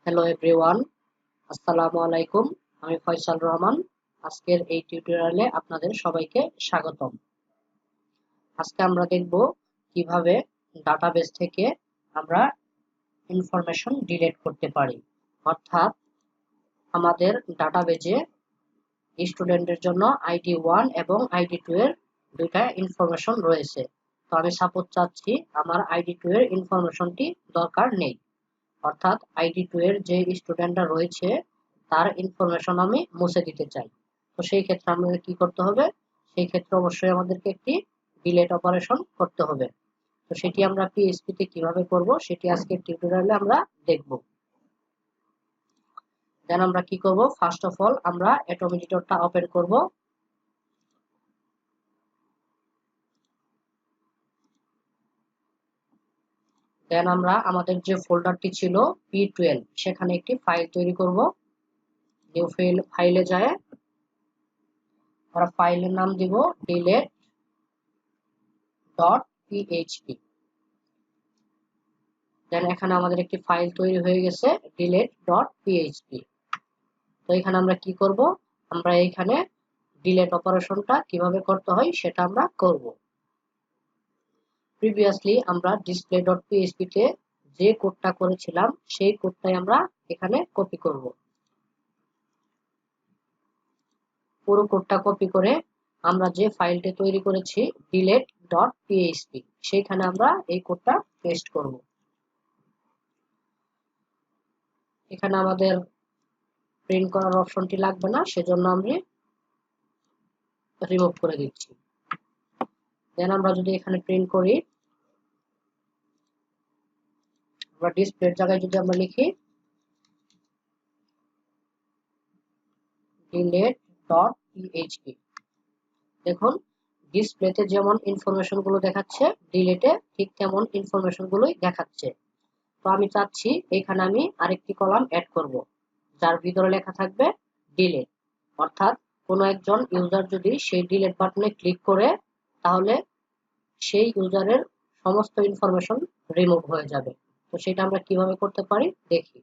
Hello everyone, আসসালামু আলাইকুম। আমি ফয়সাল রহমান। আজকের এই টিউটোরিয়ালে আপনাদের সবাইকে স্বাগতম। আজকে আমরা দেখব কিভাবে ডাটাবেস থেকে আমরা ইনফরমেশন ডিলিট করতে পারি। অর্থাৎ আমাদের ডাটাবেজে স্টুডেন্টের জন্য আইডি 1 এবং আইডি 2 এর দুইটা ইনফরমেশন রয়েছে। তো আমি সাপোজ চাচ্ছি আমার আইডি 2 এর ইনফরমেশনটি দরকার নেই। অর্থাৎ আইডি 2 এর যে স্টুডেন্টটা রয়েছে তার ইনফরমেশন আমি মুছে দিতে চাই। তো সেই ক্ষেত্রে আমাদের কি করতে হবে? সেই ক্ষেত্রে অবশ্যই আমাদেরকে একটি ডিলিট অপারেশন করতে হবে। তো সেটি আমরা PHP তে কিভাবে করব সেটি আজকের টিউটোরিয়ালে আমরা দেখব। দেন আমরা কি করব? ফার্স্ট অফ অল আমরা অ্যাটম এডিটরটা ওপেন করব। দেন আমরা আমাদের যে ফোল্ডারটি ছিল P12 সেখানে একটি ফাইল তৈরি করব। নিউ ফাইলে যায় আমরা ফাইলের নাম দিব delete.php। দেন এখানে আমাদের একটি ফাইল তৈরি হয়ে গেছে delete.php। তো এখানে আমরা কি করব? আমরা এখানে ডিলিট অপারেশনটা কিভাবে করতে হয় সেটা আমরা করব। প্রিভিয়াসলি আমরা display.php তে যে কোডটা করেছিলাম সেই কোডটাই আমরা এখানে কপি করব। পুরো কোডটা কপি করে আমরা যে ফাইলটি তৈরি করেছি delete.php সেইখানে আমরা এই কোডটা পেস্ট করব। এখানে আমাদের প্রিন্ট করার অপশনটি লাগবে না, সেজন্য আমি রিমুভ করে দিচ্ছি। দেন আমরা যদি এখানে প্রিন্ট করি, আমরা ডিসপ্লের জায়গায় যদি আমরা লিখি delete.php, দেখুন ডিসপ্লেতে যেমন ইনফরমেশন গুলো দেখাচ্ছে ডিলিটে ঠিক তেমন ইনফরমেশন গুলোই দেখাচ্ছে। তো আমি চাচ্ছি এখানে আমি আরেকটি কলাম অ্যাড করব যার ভিতরে লেখা থাকবে ডিলিট। অর্থাৎ কোনো একজন ইউজার যদি সেই ডিলিট বাটনে ক্লিক করে তাহলে সেই ইউজারের সমস্ত ইনফরমেশন রিমুভ হয়ে যাবে। তো সেটা আমরা কিভাবে করতে পারি দেখি।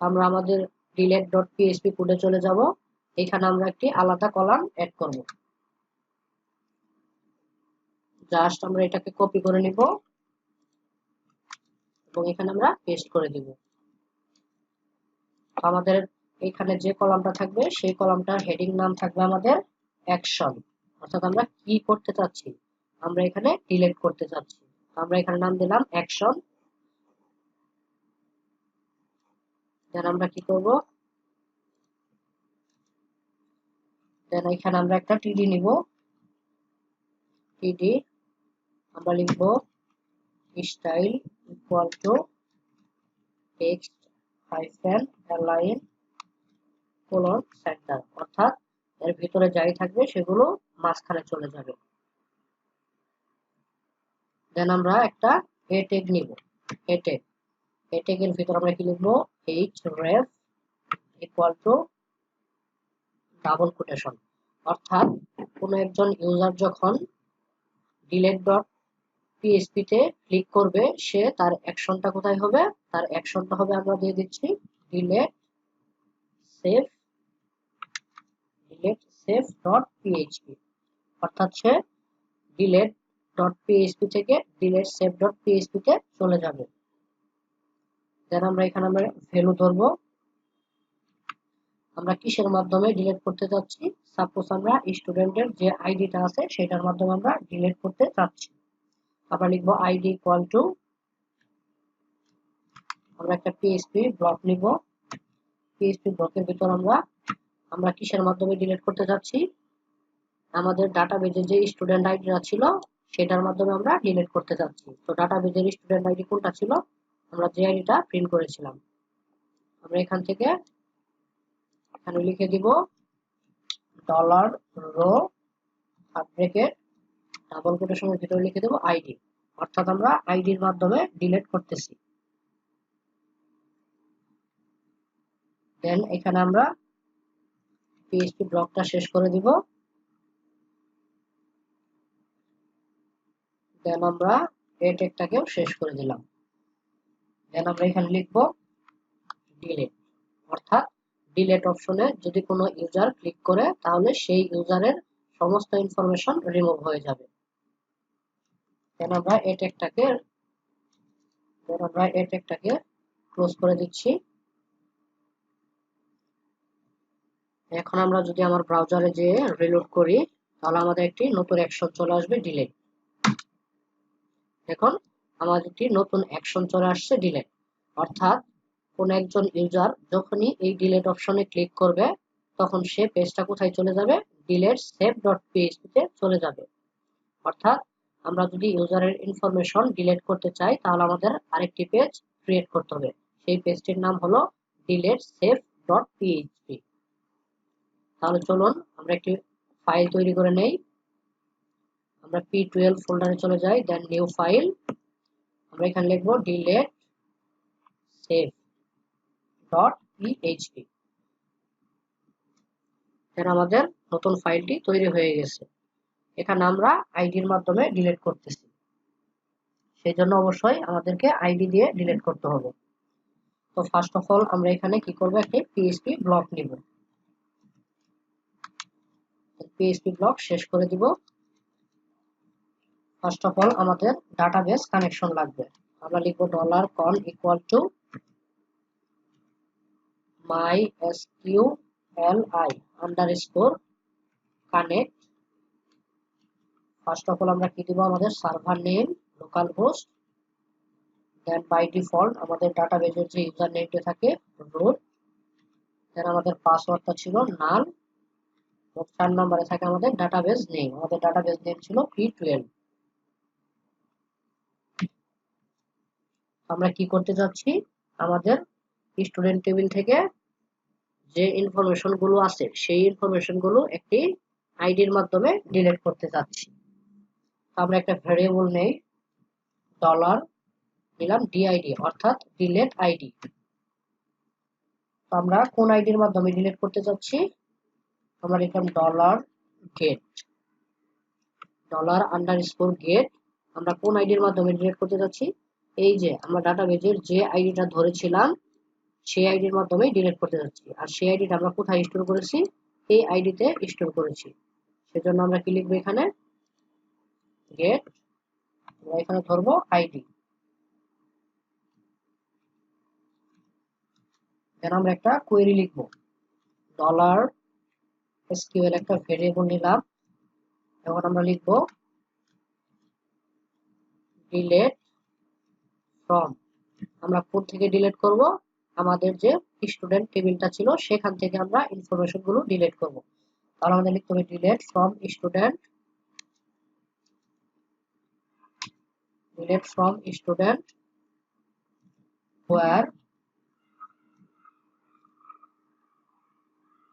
আমরা আমাদের delete.php কোডে চলে যাব। এখানে আমরা একটি আলাদা কলাম অ্যাড করব। জাস্ট আমরা এটাকে কপি করে নিব এবং এখানে আমরা পেস্ট করে দিব। আমাদের এখানে যে কলামটা থাকবে সেই কলামটার হেডিং নাম থাকবে আমাদের অ্যাকশন। অর্থাৎ আমরা কি করতে চাচ্ছি? আমরা এখানে ডিলিট করতে চাচ্ছি। আমরা এখানে নাম দিলাম অ্যাকশন। দেন আমরা কি করব? দেন এখানে আমরা একটা টিডি নিব। টিডি আমরা লিখব style equal to text hyphen align colon centre. অর্থাৎ এর ভিতরে যাই থাকবে সেগুলো মাঝখানে চলে যাবে। দেন আমরা একটা এ ট্যাগ নিব। এ ট্যাগের ভিতরে আমরা কি লিখব? href equal to double quotation. অর্থাৎ কোনো একজন ইউজার যখন delete.php তে ক্লিক করবে সে তার অ্যাকশনটা কোথায় হবে? তার অ্যাকশনটা হবে আমরা দিয়ে দিচ্ছি delete save.php। অর্থাৎ সে delete.php থেকে delete save.php তে চলে যাবে। দেন আমরা এখানে আমরা ভ্যালু ধরবো। আমরা কিসের মাধ্যমে ডিলিট করতে যাচ্ছি? সাপোজ আমরা স্টুডেন্টের যে আইডিটা আছে সেটার মাধ্যমে আমরা ডিলিট করতে চাচ্ছি। আমরা লিখব আইডি ইকুয়াল টু, আমরা একটা PHP ব্লক নিব। PHP ব্লকের ভিতর আমরা কিসের মাধ্যমে ডিলিট করতে যাচ্ছি? আমাদের ডাটাবেজে যে স্টুডেন্ট আইডিটা ছিল সেটার মাধ্যমে আমরা ডিলিট করতে যাচ্ছি। তো ডাটাবেজের স্টুডেন্ট আইডি কোনটা ছিল? আমরা যে আইডিটা প্রিন্ট করেছিলাম। আমরা এখান থেকে এখানে লিখে দিব $রো ব্র্যাকেট ডাবল কোটেশনের ভিতরে লিখে দেব আইডি। অর্থাৎ আমরা আইডির মাধ্যমে ডিলিট করতেছি। দেন এখানে আমরা PHP ব্লকটা শেষ করে দিব। দেন আমরা এ ট্যাগটাকেও শেষ করে দিলাম। দেন আমরা এখানে লিখব ডিলিট, অর্থাৎ ডিলিট অপশনে যদি কোনো ইউজার ক্লিক করে তাহলে সেই ইউজারের সমস্ত ইনফরমেশন রিমুভ হয়ে যাবে। দেন আমরা এই ট্যাগটাকে ক্লোজ করে দিচ্ছি। এখন আমরা যদি আমার ব্রাউজারে যে রিলোড করি তাহলে আমাদের একটি নতুন অ্যাকশন চলে আসবে, ডিলিট। এখন আমাদের একটি নতুন অ্যাকশন চলে আসছে, ডিলিট। অর্থাৎ কোন একজন ইউজার যখনই এই ডিলিট অপশনে ক্লিক করবে তখন সে পেজটা কোথায় চলে যাবে, ডিলিট সেভ ডট পিএইচপি তে চলে যাবে। অর্থাৎ আমরা যদি ইউজারের ইনফরমেশন ডিলিট করতে চাই তাহলে আমাদের আরেকটি পেজ ক্রিয়েট করতে হবে। সেই পেজটির নাম হলো ডিলিট সেভ ডট পিএইচপি। তাহলে চলুন আমরা একটি ফাইল তৈরি করে নেই। আমরা P12 ফোল্ডারে চলে যাই, দেন নিউ ফাইল। আমরা এখানে লিখব ডিলিট সেভ ডট পিএইচপি। দেন আমাদের নতুন ফাইলটি তৈরি হয়ে গেছে। এখানে আমরা আইডির মাধ্যমে ডিলিট করতেছি, সেই জন্য অবশ্যই আমাদেরকে আইডি দিয়ে ডিলিট করতে হবে। তো ফার্স্ট অফ অল আমরা এখানে কি করব, একটি পিএইচপি ব্লক নিব। পিএইচপি ব্লক শেষ করে দিব। ফার্স্ট অফ অল আমাদের ডাটাবেস কানেকশন লাগবে। আমরা লিখব $con equal to MySQLi underscore connect। First of all আমরা কি দিব, আমাদের server name local host, then by default আমাদের ডাটাবেসের যে ইউজার নেমটা থাকে রুট, দেন আমাদের পাসওয়ার্ডটা ছিল নাল, 4 নম্বরে থাকে আমাদের ডাটাবেস নেম। আমাদের ডাটাবেস নেম ছিল P12। আমরা কি করতে যাচ্ছি, আমাদের স্টুডেন্ট টেবিল থেকে যে ইনফরমেশন গুলো আছে সেই ইনফরমেশন গুলো একটি আইডির মাধ্যমে ডিলিট করতে যাচ্ছি। আমরা একটা ভেরিয়েবল নেই, ডলার দিলাম ডিআইডি, অর্থাৎ ডিলিট আইডি। আমরা কোন আইডির মাধ্যমে ডিলিট করতে যাচ্ছি, আমরা লিখলাম $get আমরা কোন আইডির মাধ্যমে ডিলিট করতে যাচ্ছি, এই যে আমরা ডাটাবেজের যে আইডিটা ধরেছিলাম সেই আইডির মাধ্যমে ডিলিট করতে যাচ্ছি। আর সেই আইডিটা আমরা কোথায় স্টোর করেছি, এই আইডিতে স্টোর করেছি। সেজন্য আমরা কি লিখবো, এখানে গেট, আমরা এখানে ধরবো আইডি। দেন আমরা একটা কোয়েরি লিখবো, $SQL একটা ভেরিয়েবল নিলাম। এখন আমরা লিখবো ডিলিট ফ্রম, আমরা কোথা থেকে ডিলিট করব, আমাদের যে স্টুডেন্ট টেবিলটা ছিল সেখান থেকে আমরা ইনফরমেশন গুলো ডিলিট করব। তাহলে আমাদের লিখতে হবে ডিলিট ফ্রম স্টুডেন্ট, where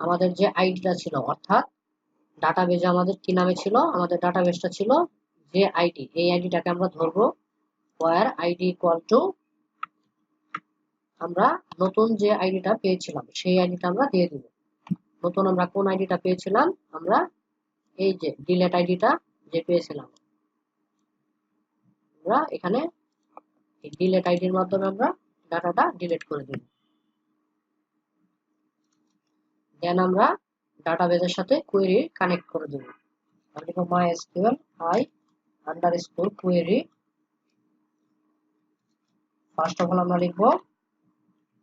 আমাদের যে আইডিটা ছিল, অর্থাৎ ডাটাবেজে আমাদের কি নামে ছিল, আমাদের ডাটাবেসটা ছিল যে আইডি, এই আইডিটাকে আমরা ধরবো where id equal to আমরা নতুন যে আইডিটা পেয়েছিলাম সেই আইডিটা আমরা দিয়ে দিব। নতুন আমরা কোন আইডিটা পেয়েছিলাম, আমরা এই যে ডিলিট আইডিটা যে পেয়েছিলাম, আমরা এখানে এই ডিলিট আইডির মাধ্যমে আমরা ডাটাটা ডিলিট করে দিব। দেন আমরা ডাটাবেসের সাথে কোয়েরি কানেক্ট করে দেব। আমরা লিখব MySQLi underscore query। First of all আমরা লিখব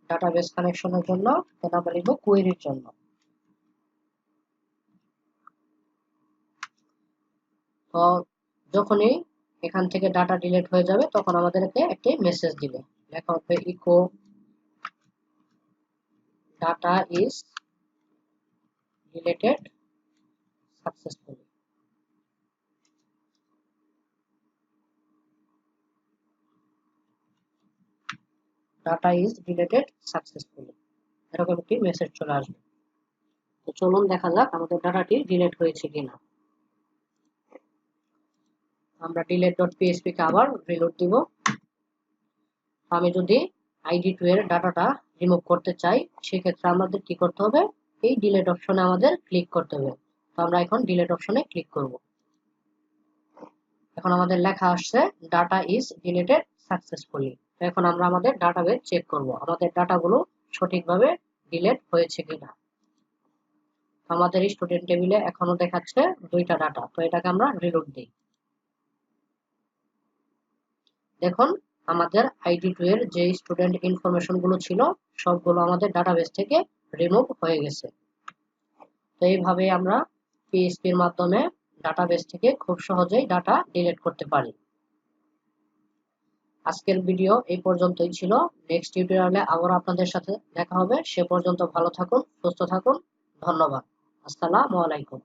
ডাটাবেস কানেকশনের জন্য, দেন আমরা লিখব কোয়েরির জন্য। তো যখনই এখান থেকে ডাটা ডিলিট হয়ে যাবে তখন আমাদেরকে একটি মেসেজ দিবে, লেখা হবে echo data is deleted successfully. Data is deleted successfully, এরকম একটি মেসেজ চলে আসবে। তো চলুন দেখা যাক আমাদের ডাটাটি ডিলিট হয়েছে কিনা। আমরা delete.php কে আবার রিলোড দিব। আমি যদি id2 এর ডাটাটা রিমুভ করতে চাই সেক্ষেত্রে আমাদের কি করতে হবে, এই ডিলিট অপশনে আমাদের ক্লিক করতে হবে। তো আমরা এখন ডিলিট অপশনে ক্লিক করব। এখন আমাদের লেখা আসছে ডাটা ইজ ডিলিটেড সাকসেসফুলি। এখন আমরা আমাদের ডাটাবেস চেক করব আমাদের ডাটাগুলো সঠিকভাবে ডিলিট হয়েছে কিনা। আমাদের স্টুডেন্ট টেবিলে এখনো দেখাচ্ছে 2টা ডাটা, তো এটাকে আমরা রিলোড দিই। দেখুন আমাদের ID2 এর যে স্টুডেন্ট ইনফরমেশন গুলো ছিল সবগুলো আমাদের ডাটাবেস থেকে রিমুভ হয়ে গেছে। তো এইভাবে আমরা PHP এর মাধ্যমে ডাটাবেস থেকে খুব সহজেই ডাটা ডিলিট করতে পারি। আজকের ভিডিও এই পর্যন্তই ছিল। নেক্সট টিউটোরিয়ালে আবার আপনাদের সাথে দেখা হবে। সে পর্যন্ত ভালো থাকুন, সুস্থ থাকুন। ধন্যবাদ। আসসালামু আলাইকুম।